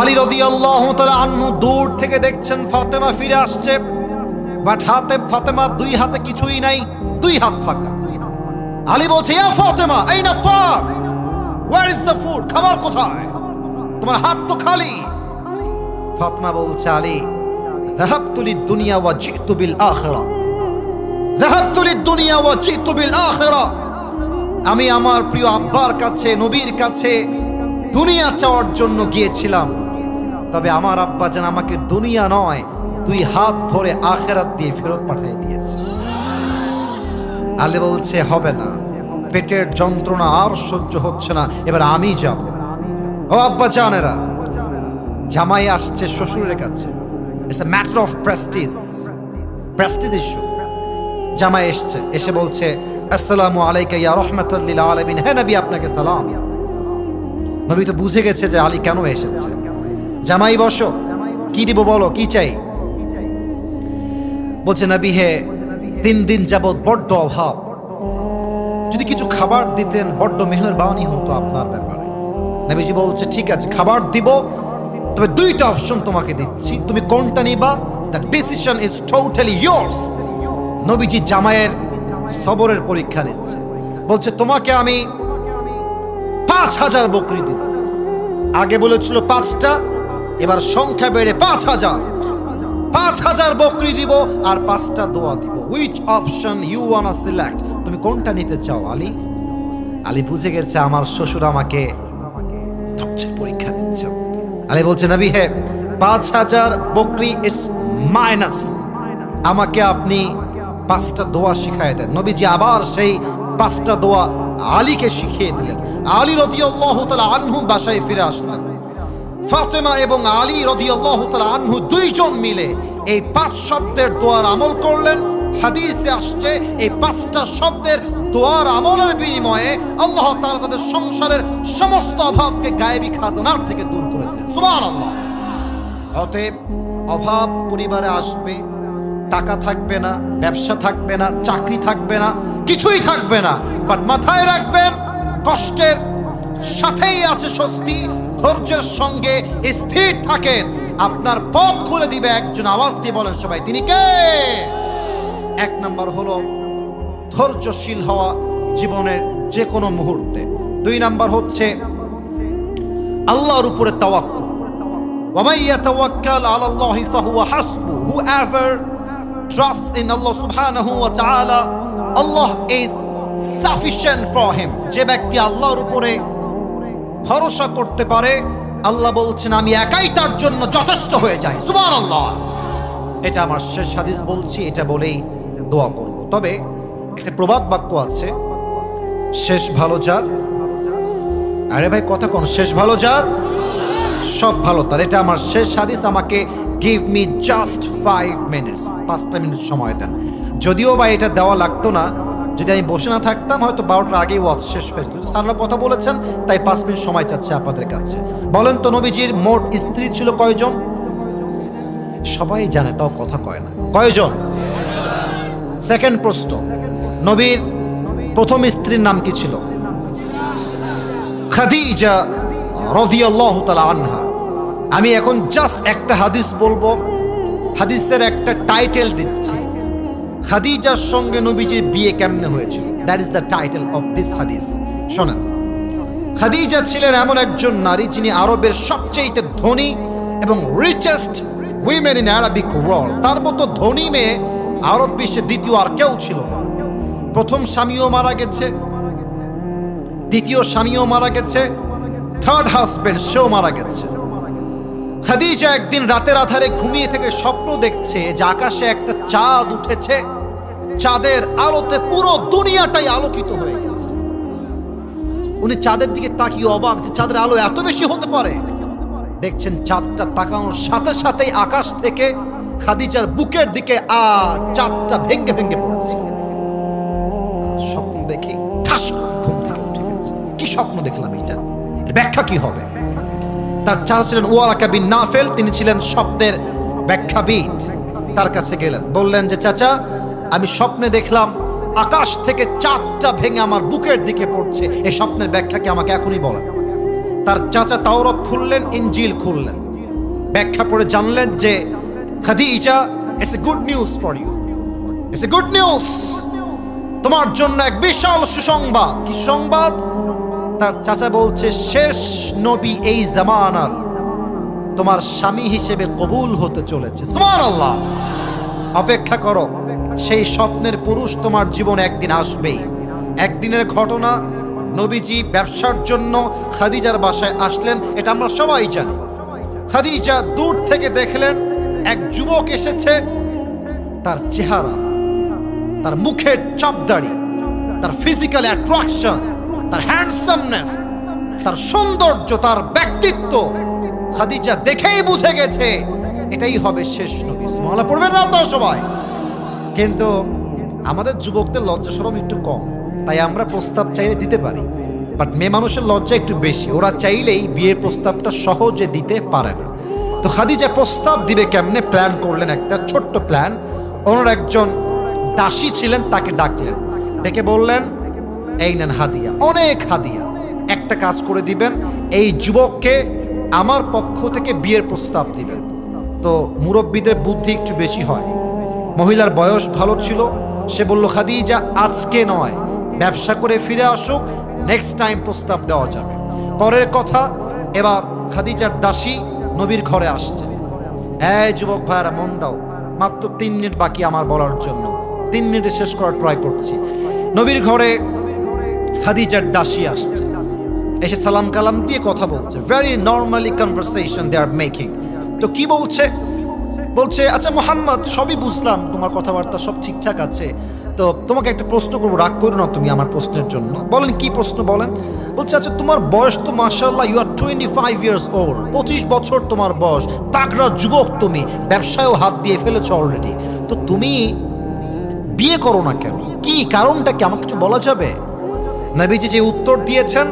আলী রাদিয়াল্লাহু তাআলা আনহু দূর থেকে দেখছেন ফাতেমা ফিরে আসছে, বাট হাতে ফাতেমার 2 হাতে কিছুই নাই, 2 হাত ফাঁকা। আলী বলছে, ইয়া ফাতেমা আইনা তা'আম, ওয়্যার ইজ দ্য ফুড, খাবার কোথায়, তোমার হাত তো খালি। ফাতেমা বলছে, আলী যাহাবতু লিদ-দুনিয়া ওয়া জিতু বিল আখিরা, যাহাবতু লিদ-দুনিয়া ওয়া জিতু বিল আখিরা। আমি আমার প্রিয় আব্বার কাছে, নবীর কাছে দুনিয়া চাওয়ার জন্য গিয়েছিলাম, তবে আমার আব্বা যেন আমাকে দুনিয়া নয় 2 হাত ধরে আখিরাত দিয়ে ফেরত পাঠিয়ে দিয়েছে। আলী বলছে, হবে না, পেটের যন্ত্রণা আর সহ্য হচ্ছে না, এবার আমি যাব। ও আব্বা জানেরা, জামাই আসছে শ্বশুরের কাছে, it's a matter of Prestige issue. জামাই এসছে, এসে বলছে, আসসালামু আলাইকা ইয়া রাহমাতাল লিল আলামিন, হে নবী আপনাকে সালাম। নবী তো বুঝে গেছে যে আলী কেন এসেছে। জামাই বসো, কি দিব বলো, কি চাই? বলছে, নবী হে 3 দিন যাবত বড্ড অভাব, যদি কিছু খাবার দিতেন বড্ড মেহেরবানি হতো আপনার ব্যাপারে। নবীজি বলছে, ঠিক আছে খাবার দিব, তবে 2টা অপশন তোমাকে দিচ্ছি, তুমি কোনটা নিবা, the decision is totally yours. নবীজি জামাইয়ের সবরের পরীক্ষা নিচ্ছে, বলছে তোমাকে আমি 5000 বকরি দিব। আগে বলেছিল 5টা, এবার সংখ্যা বেড়ে 5000 বকরি দিব আর 5টা দোয়া দিব। Which option you wanna select, তুমি কোনটা নিতে চাও আলী? আলী বুঝে গেছে আমার শ্বশুর আমাকে ধৈর্যের পরীক্ষা দিচ্ছে। আলী বলছে, নবী হে 5000 বকরি ইটস মাইনাস, আমাকে আপনি 5টা দোয়া শিখাই দেন। নবীজি আবার সেই 5টা দোয়া আলীকে শিখিয়ে দিলেন। আলী রাদিয়াল্লাহু তাআলা আনহু বাসায় ফিরে আসলেন। ফাতেমা এবং আলী রাদিয়াল্লাহু তাআলা আনহু 2 জন মিলে এই 5 শব্দের দোয়ার আমল করলেন। হাদিসে আসছে এই 5টা শব্দের দোয়ার আমলের বিনিময়ে আল্লাহ তাআলা তাদের সংসারের সমস্ত অভাবকে গায়েবী খাজানার থেকে দূর করে দিলেন। সুবহানাল্লাহ। অতএব অভাব পরিবারে আসবে, টাকা থাকবে না, ব্যবসা থাকবে না, চাকরি থাকবে না, কিছুই থাকবে না, বাট মাথায় রাখবেন কষ্টের সাথেই আছে স্বস্তি। ধৈর্যের সঙ্গে স্থির থাকেন, আপনার পথ খুলে দিবে একজন। আওয়াজ দিয়ে বলেন সবাই, তিনি কে? 1 নম্বর হলো ধৈর্যশীল হওয়া জীবনের যে কোনো মুহূর্তে। 2 নম্বর হচ্ছে আল্লাহর উপরে তাওয়াক্কুল। ওয়া মান ইয়াতাওয়াক্কাল আলাল্লাহি ফাহুয়া হাসবু, whoever trusts in Allah subhanahu wa ta'ala, Allah is sufficient for him। যে ব্যক্তি আল্লাহর উপরে ভরসা করতে পারে, আল্লাহ বলছেন আমি একাই তার জন্য যথেষ্ট হয়ে যাই। সুবহানাল্লাহ। এটা আমার শেষ হাদিস বলছি, এটা বলেই দোয়া করব। তবে একটা প্রবাদ বাক্য আছে, শেষ ভালো যার, আরে ভাই কথা কোন, শেষ ভালো যার সব ভালো তার। এটা আমার শেষ হাদিস। আমাকে গিভ মি জাস্ট 5 মিনিটস, 5টা মিনিট সময় দেন। যদিও বা এটা দেওয়া লাগতো না, যদি আমি বসে না থাকতাম হয়তো 12টার আগেই ওয়াজ শেষ হয়ে যেত। স্যাররা কথা বলেছেন তাই 5 মিনিট সময় চাচ্ছে আপনাদের কাছে। বলেন তো নবীজির মোট স্ত্রী ছিল কয়জন? সবাই জানে, তাও কথা কয় না। কয়জন? সেকেন্ড প্রশ্ন, নবীর প্রথম স্ত্রীর নাম কি ছিল? খাদিজা রাদিয়াল্লাহু তাআলা আনহা। আমি এখন জাস্ট একটা হাদিস বলবো, হাদিসের একটা টাইটেল দিচ্ছি, খাদিজার সঙ্গে নবীজির বিয়ে কেমনে হয়েছিল। That is the title of this হাদিস। শোনেন, খাদিজা ছিলেন এমন একজন নারী যিনি আরবের সবচেয়ে ধনী এবং richest women in Arabic world. তার মতো ধনী মেয়ে আরব বিশ্বে দ্বিতীয় আর কেউ ছিল না। প্রথম স্বামীও মারা গেছে, দ্বিতীয় স্বামীও মারা গেছে, থার্ড হাজবেন্ড সেও মারা গেছে। খাদিজা একদিন রাতের আধারে ঘুমিয়ে থেকে স্বপ্ন দেখছে যে আকাশে একটা চাঁদ উঠেছে, চাঁদের আলোতে পুরো দুনিয়াটাই আলোকিত হয়ে গেছে। উনি চাঁদের দিকে তাকিয়ে অবাক যে চাঁদের আলো এত বেশি হতে পারে। দেখছেন চাঁদটা তাকানোর সাথে সাথেই আকাশ থেকে খাদিজার বুকের দিকে চাঁদটা ভেঙ্গে ভেঙ্গে পড়ছে। স্বপ্ন দেখে ঠাস করে ঘুম থেকে উঠে গেছে। কি স্বপ্ন দেখলাম, এটা ব্যাখ্যা কি হবে? তার চাচা ছিলেন ওয়ারাকা বিন নাফেল, তিনি ছিলেন স্বপ্নের ব্যাখ্যাবিদ। তার কাছে গেলেন, বললেন যে চাচা, আমি স্বপ্নে দেখলাম আকাশ থেকে চাঁদটা ভেঙে আমার বুকের দিকে পড়ছে, এই স্বপ্নের ব্যাখ্যা কি আমাকে এখনই বলেন। তার চাচা তাওরাত খুললেন, ইনজিল খুললেন, ব্যাখ্যা পড়ে জানলেন যে Khadija, it's a good news for you, it's a good news, তোমার জন্য এক বিশাল সুসংবাদ। কি সংবাদ? তার চাচা বলছে, শেষ নবী এই জামানার তোমার স্বামী হিসেবে কবুল হতে চলেছে। সুবহানাল্লাহ। অপেক্ষা করো, সেই স্বপ্নের পুরুষ তোমার জীবনে একদিন আসবেই। একদিনের ঘটনা, নবীজি ব্যবসার জন্য খাদিজার বাসায় আসলেন, এটা আমরা সবাই জানি। খাদিজা দূর থেকে দেখলেন এক যুবক এসেছে। তার চেহারা, তার মুখের চাপদাড়ি, তার ফিজিক্যাল অ্যাট্রাকশন, তার হ্যান্ডসামনেস, তার সৌন্দর্য, তার ব্যক্তিত্ব, খাদিজা দেখেই বুঝে গেছে এটাই হবে শেষ নবী। সুবহানাল্লাহ পড়বেন না আপনারা সবাই? কিন্তু আমাদের যুবকদের লজ্জা শরম একটু কম, তাই আমরা প্রস্তাব চাইলে দিতে পারি, বাট মেয়ে মানুষের লজ্জা একটু বেশি। ওরা চাইলেই বিয়ের প্রস্তাবটা সহজে দিতে পারে না। তো খাদিজা প্রস্তাব দিবে কেমনে প্ল্যান করলেন, একটা ছোট্ট প্ল্যান। ওনার একজন দাসী ছিলেন, তাকে ডাকলেন, ডেকে বললেন, এই নেন হাদিয়া, অনেক হাদিয়া, একটা কাজ করে দিবেন, এই যুবককে আমার পক্ষ থেকে বিয়ের প্রস্তাব দিবেন। তো মুরব্বীদের বুদ্ধি একটু বেশি হয়, মহিলার বয়স ভালো ছিল, সে বলল, খাদিজা আজকে নয়, ব্যবসা করে ফিরে আসুক, নেক্সট টাইম প্রস্তাব দেওয়া যাবে। পরের কথা, এবার খাদিজার দাসী নবীর ঘরে আসছে। এই যুবক ভাইরা মন দাও, মাত্র 3 মিনিট বাকি আমার বলার জন্য, 3 মিনিটে শেষ করার ট্রাই করছি। নবীর ঘরে খাদিজার দাসী আসছে, এসে সালাম কালাম দিয়ে কথা বলছে, very normally conversation they are making. তো কি বলছে? বলছে, আচ্ছা মুহাম্মদ, সবই বুঝলাম, তোমার কথাবার্তা সব ঠিকঠাক আছে, তো তোমাকে একটা প্রশ্ন করবো, রাগ করো না তুমি আমার প্রশ্নের জন্য। বলেন কি প্রশ্ন বলেন? বলছে, আচ্ছা তোমার বয়স তো মাশাআল্লাহ, ইউ আর 25 ইয়ার্স ওল্ড, 25 বছর তোমার বয়স, তাগড়া যুবক তুমি, ব্যবসায়ও হাত দিয়ে ফেলেছো অলরেডি, তো তুমি বিয়ে করো না কেন? কি কারণটা কি আমাকে কিছু বলা যাবে? নবীজি যে উত্তর দিয়েছেন,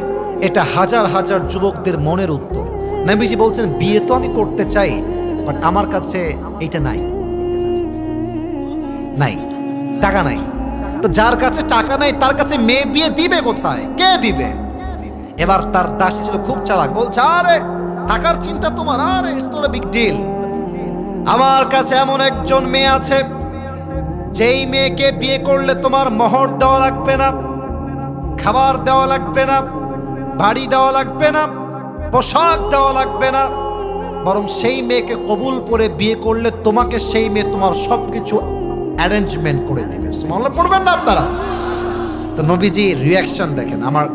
এটা হাজার হাজার যুবকদের মনের উত্তর। নবীজি বলছেন, বিয়ে তো আমি করতে চাই, বাট আমার কাছে এটা নাই, নাই, টাকা নাই। তো যার কাছে টাকা নাই তার কাছে মেয়ে বিয়ে দিবে কোথায়? কে দিবে? এবার তার দাসী ছিল খুব চালাক, বলছে, আরে টাকার চিন্তা তোমার, আরে it's not a big deal, আমার কাছে এমন একজন মেয়ে আছে, যেই মেয়েকে বিয়ে করলে তোমার মোহর দেওয়া লাগবে না, খাবার দেওয়া লাগবে না, বাড়ি দেওয়া লাগবে না, পোশাক দেওয়া লাগবে না, বরং সেই মেয়েকে কবুল করে বিয়ে করলে তোমাকে সেই মেয়ে তোমার সবকিছু অ্যারেঞ্জমেন্ট করে দিবে। সুবহানাল্লাহ পড়বেন না আপনারা? তো নবীজি রিয়াকশন দেখেন, আমার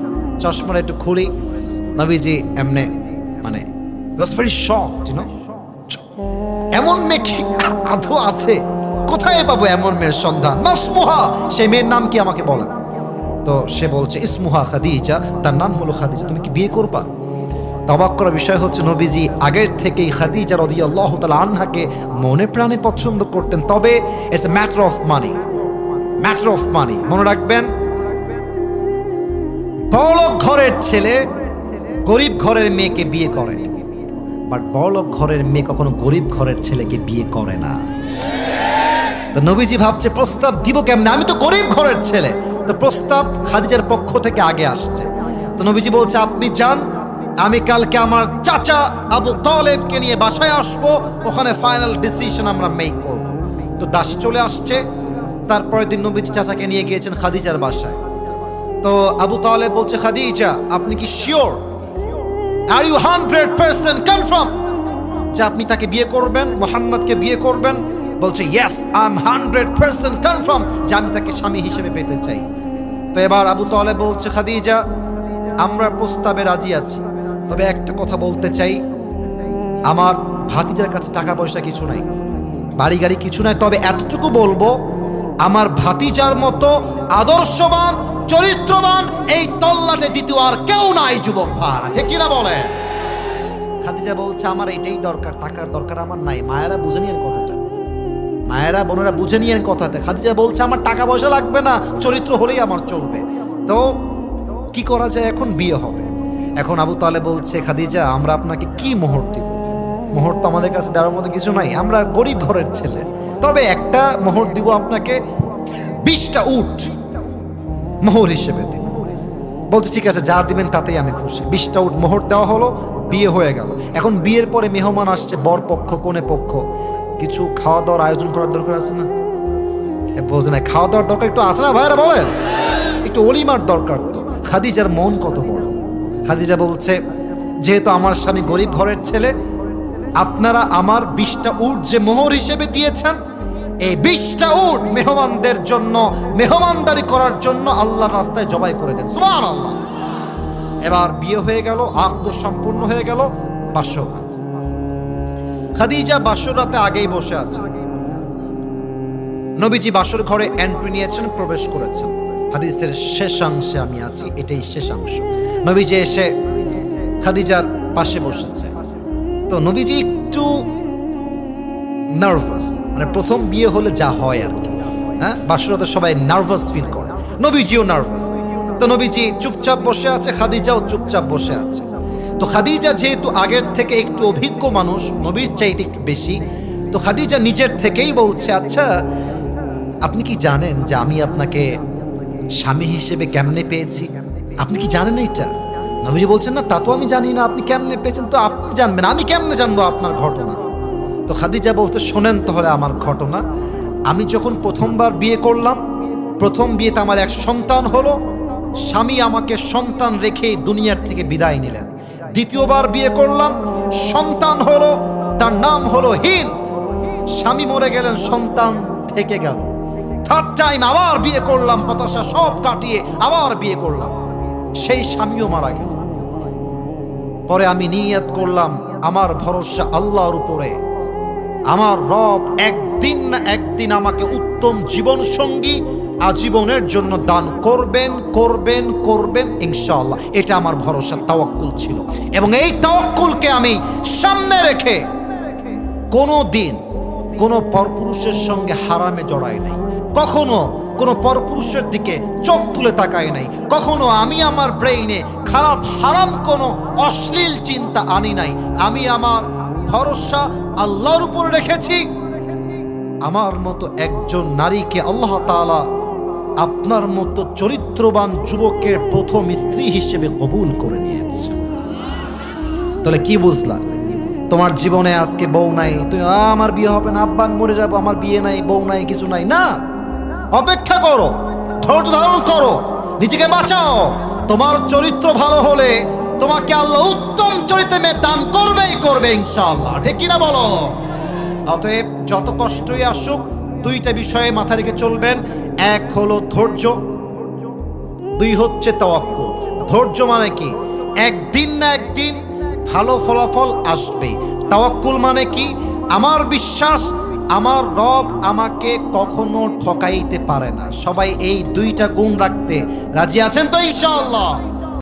চশমাটা একটু খুলি, নবীজি এমনে মানে was very shocked, you know, এমন মেয়ে কি আদৌ আছে? কোথায় পাবো এমন মেয়ের সন্ধান? মাসমুহা, সেই মেয়ের নাম কি আমাকে বলেন। তো সে বলছে, ইসমুহা খাদিজা, তার নাম হলো খাদিজা, তুমি কি বিয়ে করবা? অবাক করার বিষয় হচ্ছে, নবীজি আগের থেকেই খাদিজা রাদিয়াল্লাহু তাআলা আনহাকে মনে প্রাণে পছন্দ করতেন, তবে it's a matter of money, matter of money. মনে রাখবেন, বড়লোক ঘরের ছেলে গরিব ঘরের মেয়েকে বিয়ে করে, বাট বড়লোক ঘরের মেয়ে কখনো গরিব ঘরের ছেলেকে বিয়ে করে না। তো নবীজি ভাবছে প্রস্তাব দিব কেমনে, আমি তো গরিব ঘরের ছেলে। তো প্রস্তাব খাদিজার পক্ষ থেকে আগে আসছে। তো নবীজি বলছে আপনি যান, আমি কালকে আমার চাচা আবু তালেবকে নিয়ে বাসায় আসবো, ওখানে ফাইনাল ডিসিশন আমরা মেক করব। তো দাসী চলে আসছে। তারপরের দিন নবীজি চাচাকে নিয়ে গিয়েছেন খাদিজার বাসায়। তো আবু তালেব বলছে খাদিজা আপনি কি শিওর, আর ইউ 100% কনফার্ম যে আপনি তাকে বিয়ে করবেন, মোহাম্মদকে বিয়ে করবেন? বলছে ইয়েস, আই এম 100% কনফার্ম যে আমি তাকে স্বামী হিসেবে পেতে চাই। তো এবার আবু তালেব বলছে খাদিজা আমরা প্রস্তাবে রাজি আছি, তবে একটা কথা বলতে চাই, আমার ভাতিজার কাছে টাকা পয়সা কিছু নাই, বাড়ি গাড়ি কিছু নাই, তবে এতটুকু বলবো আমার ভাতিজার মতো আদর্শবান চরিত্রবান এই তল্লাটে দ্বিতীয় আর কেউ নাই যুবক ভাড়া, ঠিক কিনা বলে? খাদিজা বলছে আমার এটাই দরকার, টাকার দরকার আমার নাই। মায়েরা বুঝে নিয়েন কথাটা, মায়েরা বোনেরা বুঝে নিয়েন কথাটা। খাদিজা বলছে আমার টাকা পয়সা লাগবে না, চরিত্র হলেই আমার চলবে। তো কি করা যায়, এখন বিয়ে হবে। এখন আবু তালেব বলছে খাদিজা আমরা আপনাকে কি মোহর দিব? মোহর তো আমাদের কাছে দেওয়ার মতো কিছু নাই, আমরা গরিব ঘরের ছেলে, তবে একটা মোহর দিব আপনাকে, 20টা উট মোহর হিসেবে দিব। বলছে ঠিক আছে যা দিবেন তাতেই আমি খুশি। 20টা উট মোহর দেওয়া হলো, বিয়ে হয়ে গেল। এখন বিয়ের পরে মেহমান আসছে, বর পক্ষ কনে পক্ষ, কিছু খাওয়া দাওয়ার আয়োজন করার দরকার আছে না? বোঝে না, খাওয়া দাওয়ার দরকার একটু আছে না ভাইরা, বলেন একটু অলিমার দরকার। তো খাদিজার মন কত বড়। খাদিজা বলছে যেহেতু আমার স্বামী গরিব ঘরের ছেলে, আপনারা আমার 20টা উট যে মোহর হিসেবে দিয়েছেন, এই 20টা উট মেহমানদের জন্য মেহমানদারি করার জন্য আল্লাহর রাস্তায় জবাই করে দেন, সুবহানাল্লাহ। এবার বিয়ে হয়ে গেল, আকদ সম্পূর্ণ হয়ে গেল, বাসর রাত। খাদিজা বাসর রাতে আগেই বসে আছে। নবীজি বাসর ঘরে এন্ট্রি নিয়েছেন, প্রবেশ করেছেন। হাদিসের শেষাংশে আমি আছি, এটাই শেষাংশ। নবীজি এসে খাদিজার পাশে বসেছে। তো নবীজি একটু নার্ভাস, মানে প্রথম বিয়ে হলে যা হয় আর কি, হ্যাঁ বাসরাতে সবাই নার্ভাস ফিল করে, নবীজিও নার্ভাস। তো নবীজি চুপচাপ বসে আছে, খাদিজাও চুপচাপ বসে আছে। তো খাদিজা যেহেতু আগের থেকে একটু অভিজ্ঞ মানুষ, নবীর চাইতে একটু বেশি, তো খাদিজা নিজের থেকেই বলছে আচ্ছা আপনি কি জানেন যে আমি আপনাকে স্বামী হিসেবে কেমনে পেয়েছি? আপনি কি জানেন এটা? নবীজি বলছেন না তা তো আমি জানি না, আপনি কেমনে পেয়েছেন তো আপনি জানবেন, আমি কেমনে জানবো আপনার ঘটনা? তো খাদিজা বলতে শোনেন তাহলে আমার ঘটনা। আমি যখন প্রথমবার বিয়ে করলাম, প্রথম বিয়েতে আমার এক সন্তান হলো, স্বামী আমাকে সন্তান রেখে দুনিয়ার থেকে বিদায় নিলেন। দ্বিতীয়বার বিয়ে করলাম, সন্তান হলো, তার নাম হলো হিন্দ, স্বামী মরে গেলেন, সন্তান থেকে গেল। থার্ড টাইম আবার বিয়ে করলাম, হতাশা সব কাটিয়ে আবার বিয়ে করলাম, সেই স্বামীও মারা গেল। পরে আমি নিয়ত করলাম আমার ভরসা আল্লাহর উপরে, আমার রব একদিন না একদিন আমাকে উত্তম জীবন সঙ্গী আজীবনের জন্য দান করবেন করবেন করবেন ইনশাআল্লাহ। এটা আমার ভরসা, তাওয়াক্কুল ছিল। এবং এই তাওয়াক্কুলকে আমি সামনে রেখে কোনো দিন কোনো পরপুরুষের সঙ্গে হারামে জড়াই নাই, কখনো কোনো পরপুরুষের দিকে চোখ তুলে তাকাই নাই, কখনো আমি আমার ব্রেইনে খারাপ হারাম কোনো অশ্লীল চিন্তা আনি নাই। আমি আমার ভরসা আল্লাহর উপর রেখেছি। আমার মতো একজন নারীকে আল্লাহ তাআলা আপনার মতো চরিত্রবান যুবকের প্রথম স্ত্রী হিসেবে কবুল করে নিয়েছে। তাহলে কি বুঝলা? তোমার জীবনে আজকে বউ নাই, তুমি আমার বিয়ে হবে না, আব্বা আমি মরে যাবো, আমার বিয়ে নাই, বউ নাই, কিছু নাই, না। অপেক্ষা করো, ধৈর্য ধারণ করো, নিজেকে বাঁচাও। তোমার চরিত্র ভালো হলে তোমাকে আল্লাহ উত্তম চরিত্রে মেয়ে দান করবেই করবে ইনশাআল্লাহ, ঠিক কিনা বলো? অতএব যত কষ্টই আসুক, দুইটা বিষয়ে মাথা রেখে চলবেন। এক হলো ধৈর্য, দুই হচ্ছে তাওয়াক্কুল। ধৈর্য মানে কি? একদিন না একদিন ভালো ফলাফল আসবে। তাওয়াক্কুল মানে কি? আমার বিশ্বাস আমার রব আমাকে কখনো ঠকাইতে পারে না। সবাই এই দুইটা গুণ রাখতে রাজি আছেন তো ইনশাআল্লাহ?